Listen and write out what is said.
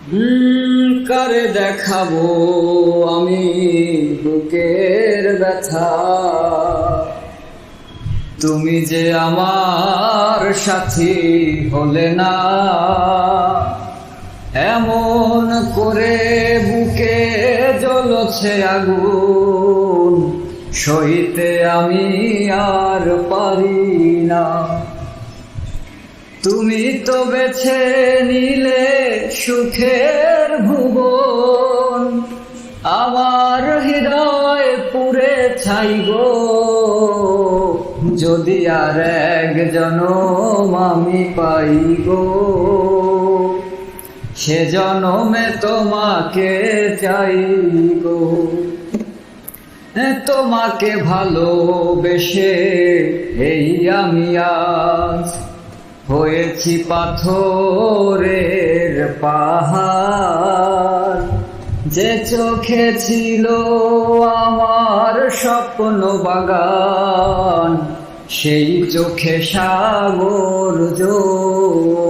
কারে দেখাবো আমি বুকের ব্যথা, তুমি যে আমার সাথী হলে না। এমন করে বুকে জ্বলছে আগুন, সইতে আমি আর পারি না। তুমি তো বেছে নিলে সুখের ভুবন, আমার হৃদয় পুড়ে ছাই গো। যদি আর এক জনম আমি পাই গো, সে জনমে তোমাকে চাই গো। তোমাকে ভালোবেসে এই আমি আজ হয়েছি পাথরের পাহাড়। যে চোখে ছিল আমার স্বপ্ন বাগান, সেই চোখে সাগর জোয়ার।